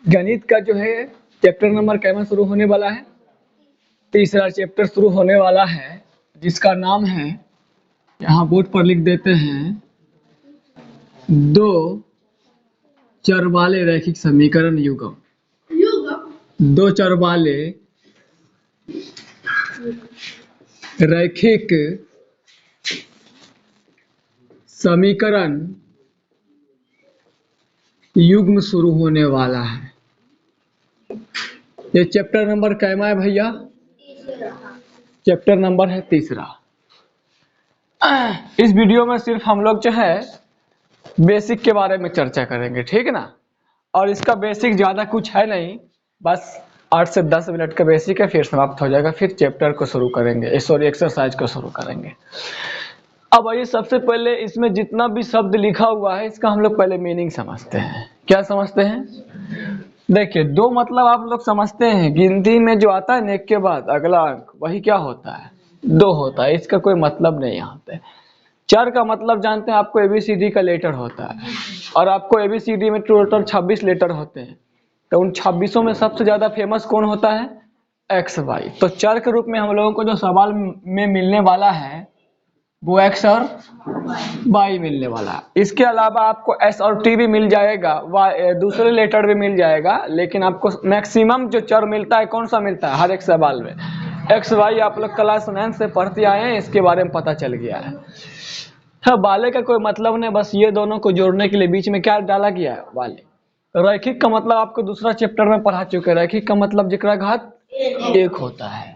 गणित का जो है चैप्टर नंबर कैमा शुरू होने वाला है। तीसरा चैप्टर शुरू होने वाला है जिसका नाम है, यहाँ बोर्ड पर लिख देते हैं, दो चर वाले रैखिक समीकरण युग्म। दो चर वाले रैखिक समीकरण युग्म शुरू होने वाला है। ये चैप्टर नंबर कैमा है भैया? चैप्टर नंबर है तीसरा। इस वीडियो में सिर्फ हम लोग जो है बेसिक के बारे में चर्चा करेंगे, ठीक है ना। और इसका बेसिक ज्यादा कुछ है नहीं, बस 8 से 10 मिनट का बेसिक है, फिर समाप्त हो जाएगा। फिर चैप्टर को शुरू करेंगे, सॉरी एक्सरसाइज को शुरू करेंगे। अब आइए सबसे पहले इसमें जितना भी शब्द लिखा हुआ है इसका हम लोग पहले मीनिंग समझते हैं। क्या समझते हैं? देखिए, दो मतलब आप लोग समझते हैं, गिनती में जो आता है नेक के बाद अगला अंक वही क्या होता है? दो होता है। इसका कोई मतलब नहीं यहाँ पे। चर का मतलब जानते हैं, आपको एबीसीडी का लेटर होता है और आपको एबीसीडी में टोटल 26 लेटर होते हैं। तो उन 26 में सबसे ज्यादा फेमस कौन होता है? X y. तो चर के रूप में हम लोगों को जो सवाल में मिलने वाला है वो एक्स और वाई मिलने वाला है। इसके अलावा आपको एस और टी भी मिल जाएगा, दूसरे लेटर भी मिल जाएगा, लेकिन आपको मैक्सिमम जो चर मिलता है कौन सा मिलता है हर एक सवाल में? X y. आप लोग क्लास 9 से पढ़ते आए हैं, इसके बारे में पता चल गया है। हाँ, वाले का कोई मतलब नहीं, बस ये दोनों को जोड़ने के लिए बीच में क्या डाला गया है? वाले। रैखिक का मतलब आपको दूसरा चैप्टर में पढ़ा चुके हैं। रैखिक का मतलब जिकरा घात एक होता है।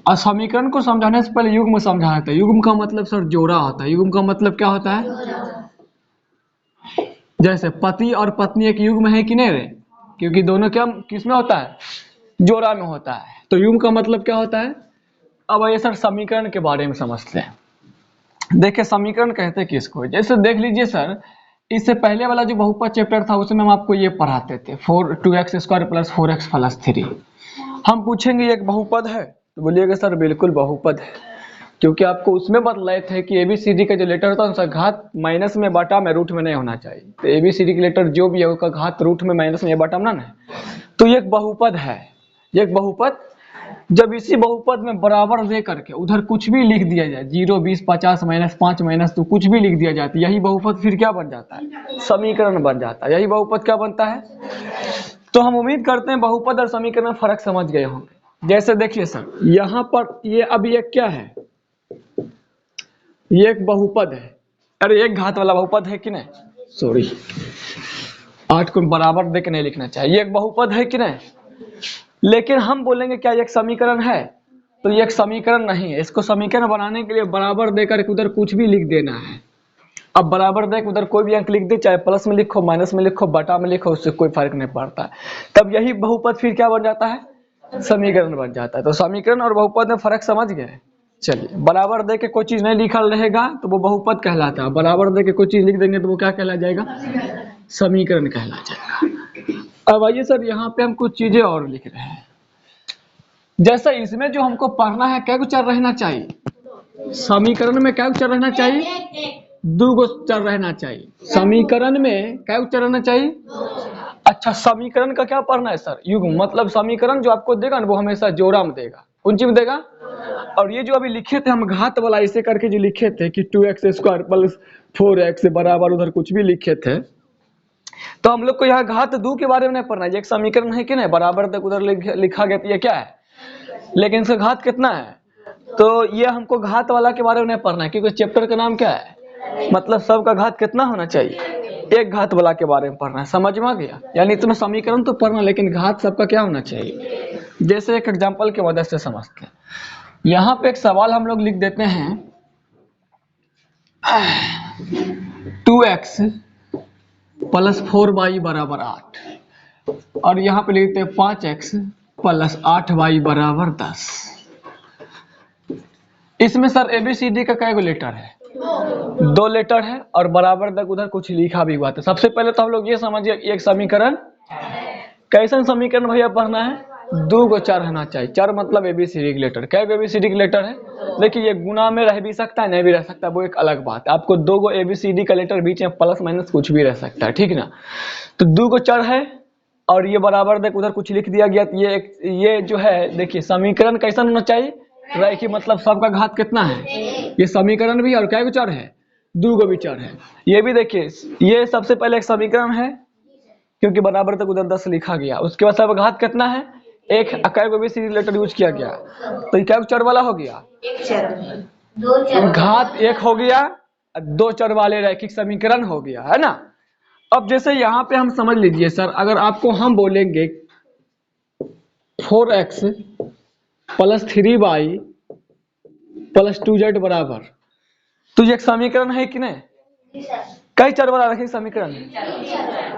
और समीकरण को समझाने से पहले युग्म समझाया था। युग्म का मतलब सर जोड़ा होता है। युग्म का मतलब क्या होता है? जैसे पति और पत्नी एक युग्म है कि नहीं रे? क्योंकि दोनों क्या किसमें होता है? जोड़ा में होता है। तो युग्म का मतलब क्या होता है? अब ये सर समीकरण के बारे में समझते हैं। देखिए, समीकरण कहते हैं किसको? जैसे देख लीजिए सर, इससे पहले वाला जो बहुपद चैप्टर था उसमें हम आपको ये पढ़ाते थे 2x² + 4x + 3। हम पूछेंगे एक बहुपद है तो बोलिएगा सर बिल्कुल बहुपद है, क्योंकि आपको उसमें बतलाए थे कि एबीसीडी का जो लेटर होता है उसका घात माइनस में बटा में रूट में नहीं होना चाहिए। तो एबीसीडी के लेटर जो भी है उसका घात रूट में माइनस में बटा में ना है। तो ये एक बहुपद है। ये एक बहुपद, जब इसी बहुपद में बराबर दे करके उधर कुछ भी लिख दिया जाए, 0, 20, 50, -5, -2 कुछ भी लिख दिया जाए तो यही बहुपद फिर क्या बन जाता है? समीकरण बन जाता है। यही बहुपद क्या बनता है? तो हम उम्मीद करते हैं बहुपद और समीकरण में फर्क समझ गए होंगे। जैसे देखिए सर, यहाँ पर ये अब ये क्या है? ये एक बहुपद है। अरे एक घात वाला बहुपद है कि नहीं? सॉरी, 8 को बराबर देके नहीं लिखना चाहिए। ये एक बहुपद है कि नहीं? लेकिन हम बोलेंगे क्या ये एक समीकरण है? तो ये एक समीकरण नहीं है। इसको समीकरण बनाने के लिए बराबर देकर उधर कुछ भी लिख देना है। अब बराबर देकर उधर कोई भी अंक लिख दे, चाहे प्लस में लिखो, माइनस में लिखो, बटा में लिखो, उससे कोई फर्क नहीं पड़ता। तब यही बहुपद फिर क्या बन जाता है? समीकरण बन जाता है। तो समीकरण और बहुपद में फर्क समझ गए? चलिए, बराबर दे के कोई चीज नहीं लिखल रहेगा तो वो बहुपद कहलाता है। बराबर दे के कोई चीज लिख देंगे तो वो क्या कहला जाएगा? समीकरण कहला जाएगा। अब आइए सर, यहाँ पे हम कुछ चीजें और लिख रहे हैं। जैसा इसमें जो हमको पढ़ना है, क्या चर रहना चाहिए? समीकरण में क्या चर रहना चाहिए? 2 चर रहना चाहिए। समीकरण में क्या चर रहना चाहिए? अच्छा, समीकरण का क्या पढ़ना है सर? युग्म। मतलब समीकरण जो आपको देगा ना वो हमेशा जोड़ा में देगा। कौन चीज में देगा? और ये जो अभी लिखे थे हम घात वाला ऐसे करके जो लिखे थे कि 2x² + 4x बराबर उधर कुछ भी लिखे थे, तो हम लोग को यहाँ घात 2 के बारे में नहीं पढ़ना है। ये एक समीकरण है कि नहीं? बराबर तक उधर लिखा गया, ये क्या है? लेकिन इसका घात कितना है? तो ये हमको घात वाला के बारे में नहीं पढ़ना है, क्योंकि चैप्टर का नाम क्या है? मतलब सबका घात कितना होना चाहिए? एक घात वाला के बारे में पढ़ना है। समझ में आ गया? यानी इतना समीकरण तो पढ़ना, लेकिन घात सबका क्या होना चाहिए? जैसे एक एग्जांपल की मदद से समझते हैं। यहाँ पे एक सवाल हम लोग लिख देते हैं, 2x + 4y = 8, और यहाँ पे लिखते हैं 5x + 8y = 10। इसमें सर एबीसीडी का क्या लेटर है? 2 लेटर है और बराबर तक उधर कुछ लिखा भी हुआ था। सबसे पहले तो हम लोग ये समझिए एक समीकरण कैसा समीकरण भैया पढ़ना है? 2 चर रहना चाहिए। चर मतलब एबीसीडी के लेटर। क्या एबीसीडी के लेटर है? देखिए, ये गुना में रह भी सकता है, नहीं भी रह सकता, वो एक अलग बात है। आपको 2 एबीसीडी का लेटर बीच में प्लस माइनस कुछ भी रह सकता है, ठीक ना। तो 2 चर है और ये बराबर देख उधर कुछ लिख दिया गया, तो ये जो है देखिए समीकरण कैसा होना चाहिए, रैखिक, मतलब सबका घात कितना है, ये समीकरण भी है और क्या गो चर है, 2 गो भी चर है। ये भी देखिए, ये सबसे पहले एक समीकरण है क्योंकि बराबर तक उधर 10 लिखा गया, उसके बाद सब घात कितना है, एक, इकाई को भी सी रिलेटेड यूज किया गया, तो क्या चर वाला हो गया, घात 1 हो गया, 2 चर वाले रैखिक समीकरण हो गया, है ना। अब जैसे यहाँ पे हम समझ लीजिए सर, अगर आपको हम बोलेंगे 4x + 3y + 2z बराबर, तो ये एक समीकरण है कि नहीं, कई चर वाला रैखिक समीकरण है,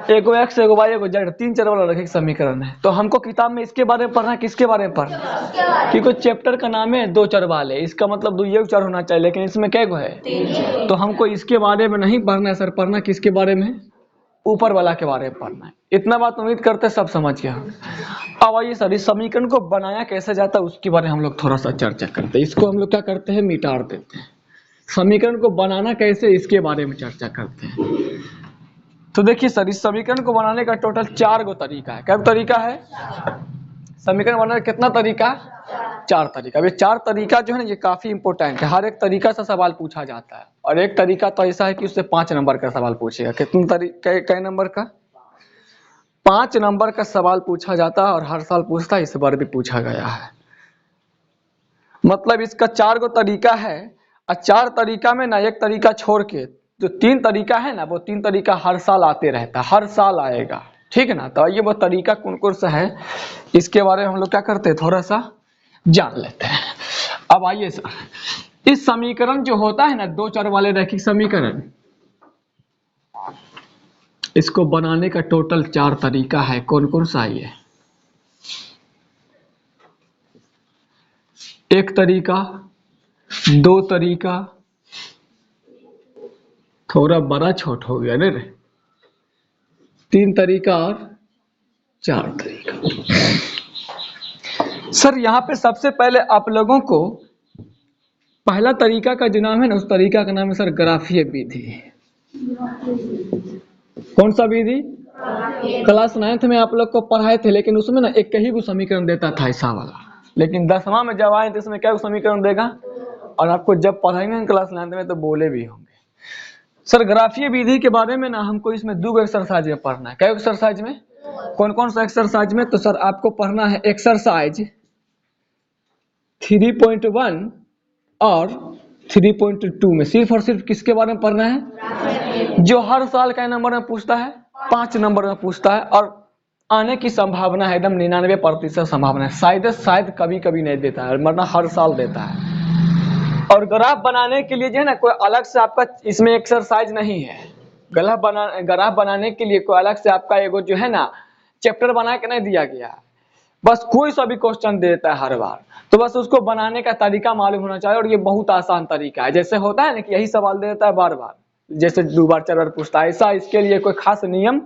एगो x एगो y एगो z, 3 चर वाला रैखिक समीकरण है। तो हमको किताब में इसके बारे में पढ़ना है, किसके बारे में पढ़ना है, क्योंकि चैप्टर का नाम है 2 चर वाले, इसका मतलब 2 एक चर होना चाहिए, लेकिन इसमें क्या है, तो हमको इसके बारे में नहीं पढ़ना है सर, पढ़ना किसके बारे में, ऊपर वाला के बारे में पढ़ना है। इतना बात उम्मीद करते सब समझ गया। अब आइए सर, इस समीकरण को बनाया कैसे जाता है उसके बारे में हम लोग थोड़ा सा चर्चा करते हैं। इसको हम लोग क्या करते हैं, मिटार देते हैं। समीकरण को बनाना कैसे, इसके बारे में चर्चा करते हैं। तो देखिए सर, इस समीकरण को बनाने का टोटल 4 गो तरीका है। क्या तरीका है, समीकरण बनाने का कितना तरीका, 4 तरीका। ये 4 तरीका जो है ना, ये काफी इंपॉर्टेंट है, हर एक तरीका से सवाल पूछा जाता है। और एक तरीका तो ऐसा है कि उससे 5 नंबर का सवाल पूछेगा। कितने तरीके, कई नंबर का, 5 नंबर का सवाल पूछा जाता है और हर साल पूछता है, इस बार भी पूछा गया है। मतलब इसका 4 गो तरीका है, और 4 तरीका में ना एक तरीका छोड़ के जो 3 तरीका है ना, वो 3 तरीका हर साल आते रहता है, हर साल आएगा, ठीक है ना। तो ये वो तरीका कौन कौन सा है, इसके बारे में हम लोग क्या करते हैं, थोड़ा सा जान लेते हैं। अब आइए सर, इस समीकरण जो होता है ना, 2 चर वाले रैखिक समीकरण, इसको बनाने का टोटल 4 तरीका है। कौन कौन सा है, एक तरीका, 2 तरीका, थोड़ा बड़ा छोट हो गया ना रे, 3 तरीका और 4 तरीका। सर यहाँ पे सबसे पहले आप लोगों को पहला तरीका का जो नाम है ना, उस तरीका का नाम है सर ग्राफीय विधि। कौन सा विधि, क्लास 9th में आप लोग को पढ़ाए थे, लेकिन उसमें ना एक ही को समीकरण देता था ऐसा वाला, लेकिन 10वां में जब आए तो इसमें क्या समीकरण देगा, और आपको जब पढ़ाएंगे क्लास 9th में तो बोले भी होंगे। सर ग्राफीय विधि के बारे में ना हमको इसमें 2 एक्सरसाइज में पढ़ना है। क्या एक्सरसाइज में, कौन कौन सा एक्सरसाइज में, तो सर आपको पढ़ना है एक्सरसाइज 3.1 और 3.2 में सिर्फ और सिर्फ किसके बारे में पढ़ना है, जो हर साल का नंबर में पूछता है, 5 नंबर में पूछता है, और आने की संभावना है एकदम 99% संभावना है, शायद कभी कभी नहीं देता है, वरना हर साल देता है। और ग्राफ बनाने के लिए जो है ना, कोई अलग से आपका इसमें एक्सरसाइज नहीं है। ग्राफ बनाने के लिए कोई अलग से आपका एगो जो है ना चैप्टर बना के नहीं दिया गया, बस कोई सा भी क्वेश्चन देता है हर बार, तो बस उसको बनाने का तरीका मालूम होना चाहिए। और ये बहुत आसान तरीका है, जैसे होता है ना कि यही सवाल दे देता है बार बार, जैसे 2 बार 4 बार पूछता है, ऐसा इसके लिए कोई खास नियम,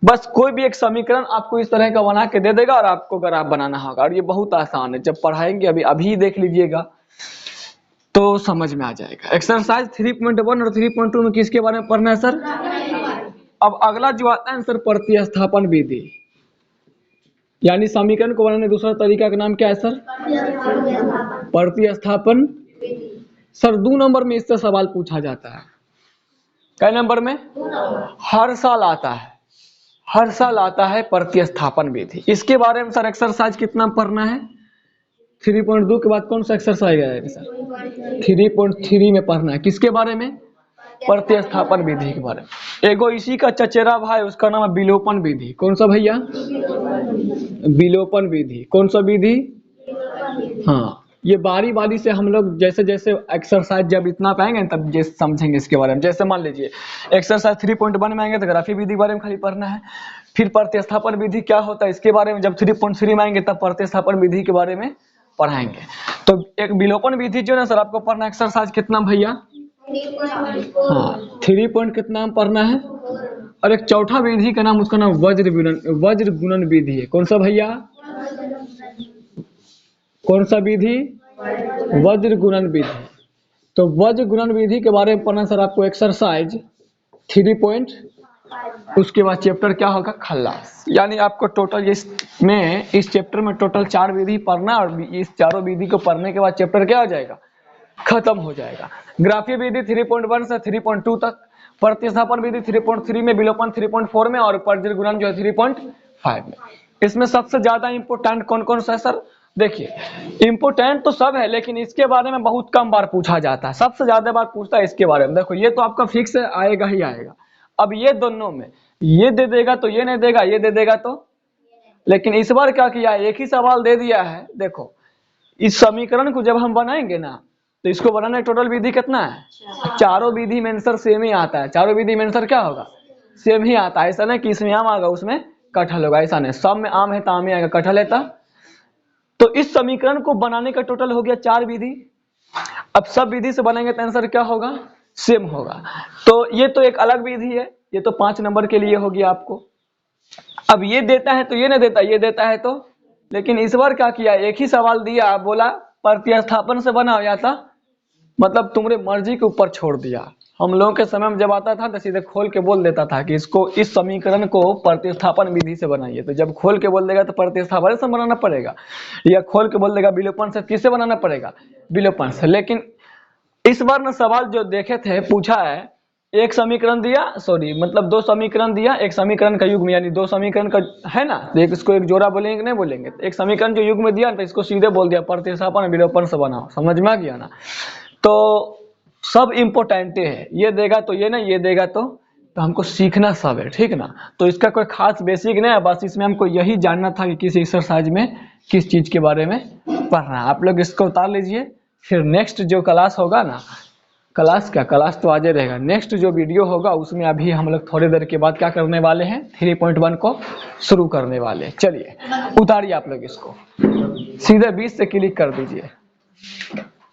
बस कोई भी एक समीकरण आपको इस तरह का बना के दे देगा और आपको ग्राफ बनाना होगा। और ये बहुत आसान है, जब पढ़ाएंगे अभी देख लीजिएगा तो समझ में आ जाएगा। एक्सरसाइज 3.1 और 3.2 में किसके बारे में पढ़ना है सर, अब अगला जो आता है सर प्रतिस्थापन विधि, यानी समीकरण को बनाने दूसरा तरीका का नाम क्या है सर, प्रतिस्थापन। सर 2 नंबर में इससे सवाल पूछा जाता है। कै नंबर में, हर साल आता है, हर साल आता है प्रतिस्थापन विधि। इसके बारे में सर एक्सरसाइज कितना पढ़ना है, 3.2 के बाद कौन सा एक्सरसाइज आएगा सर, 3.3 में पढ़ना है। किसके बारे में, प्रतिस्थापन विधि के बारे में। एगो इसी का चचेरा भाई, उसका नाम है विलोपन विधि। कौन सा भैया, विलोपन विधि। कौन सा विधि, हाँ, ये बारी बारी से हम लोग जैसे जैसे एक्सरसाइज जब इतना पाएंगे तब जैसे समझेंगे इसके बारे में। जैसे मान लीजिए एक्सरसाइज 3.1 में आएंगे तो ग्राफी विधि के बारे में खाली पढ़ना है, फिर प्रतिस्थापन विधि क्या होता है इसके बारे में जब 3.3 में आएंगे तब प्रतिस्थापन विधि के बारे में पढ़ाएंगे। तो एक विलोपन विधि जो है ना सर आपको पढ़ना एक्सरसाइज कितना भैया, हाँ 3 पॉइंट कितना पढ़ना है। और एक चौथा विधि का नाम, उसका नाम वज्र गुणन विधि है। कौन सा भैया, कौन सा विधि, वज्र गुणन विधि। तो वज्र गुणन विधि के बारे में पढ़ना सर आपको एक्सरसाइज 3.2 उसके बाद चैप्टर क्या होगा, खल्लास। यानी आपको टोटल इस चैप्टर में टोटल 4 विधि पढ़ना, और इस चारों विधि को पढ़ने के बाद चैप्टर क्या हो जाएगा, खत्म हो जाएगा। ग्राफीय विधि 3.1 से 3.2 तक, प्रतिस्थापन विधि 3.3 में, विलोपन 3.4 में, और परजीवी गुणन जो है 3.5 में। इसमें सबसे ज्यादा इंपोर्टेंट कौन कौन सा है सर? देखिए इंपोर्टेंट तो सब है, लेकिन इसके बारे में बहुत कम बार पूछा जाता है। सबसे ज्यादा बार पूछता है इसके बारे में। देखो ये तो आपका फिक्स है, आएगा ही आएगा। अब ये दोनों में ये दे देगा तो ये नहीं देगा, ये दे देगा तो, लेकिन इस बार क्या किया, एक ही सवाल दे दिया है। देखो इस समीकरण को जब हम बनाएंगे ना, तो इसको बनाने टोटल विधि कितना है, चारों विधि में आंसर सेम ही आता है। चारों विधि में आंसर क्या होगा, सेम ही आता है। ऐसा नहीं कि इसमें आम आएगा उसमें कटहल होगा, ऐसा नहीं। सब में आम है तो आम ही आएगा, कटहल है तो इस समीकरण को बनाने का टोटल हो गया 4 विधि। अब सब विधि से बनेंगे तो आंसर क्या होगा, सेम होगा। तो ये तो एक अलग विधि है, ये तो 5 नंबर के लिए होगी आपको। अब ये देता है तो ये नहीं देता, ये देता है तो, लेकिन इस बार क्या किया, एक ही सवाल दिया, बोला प्रतिस्थापन से बना, या था मतलब तुम्हारे मर्जी के ऊपर छोड़ दिया। हम लोगों के समय में जब आता था तो सीधे खोल के बोल देता था कि इसको, इस समीकरण को प्रतिस्थापन विधि से बनाइए। तो जब खोल के बोल देगा तो प्रतिस्थापन से बनाना पड़ेगा, या खोल के बोल देगा विलोपन से, किससे बनाना पड़ेगा, विलोपन से। लेकिन इस बार ना सवाल जो देखे थे, पूछा है एक समीकरण दिया, मतलब 2 समीकरण दिया, एक समीकरण का युग्म, यानी 2 समीकरण का है ना, तो एक इसको एक जोड़ा बोलेंगे नहीं बोलेंगे, तो एक समीकरण जो युग्म दिया तो इसको सीधे बोल दिया प्रतिस्थापन विलोपन से बनाओ। समझ में आ गया ना। तो सब इम्पोर्टेंट है, ये देगा तो ये नहीं, ये देगा तो हमको सीखना सब है, ठीक ना। तो इसका कोई खास बेसिक नहीं है, बस इसमें हमको यही जानना था कि किस एक्सरसाइज में किस चीज के बारे में पढ़ना है। आप लोग इसको उतार लीजिए, फिर नेक्स्ट जो क्लास होगा ना, क्लास तो आज रहेगा, नेक्स्ट जो वीडियो होगा उसमें अभी हम लोग थोड़ी देर के बाद क्या करने वाले हैं, 3.1 को शुरू करने वाले। चलिए उतारिए आप लोग इसको, सीधे 20 से क्लिक कर दीजिए।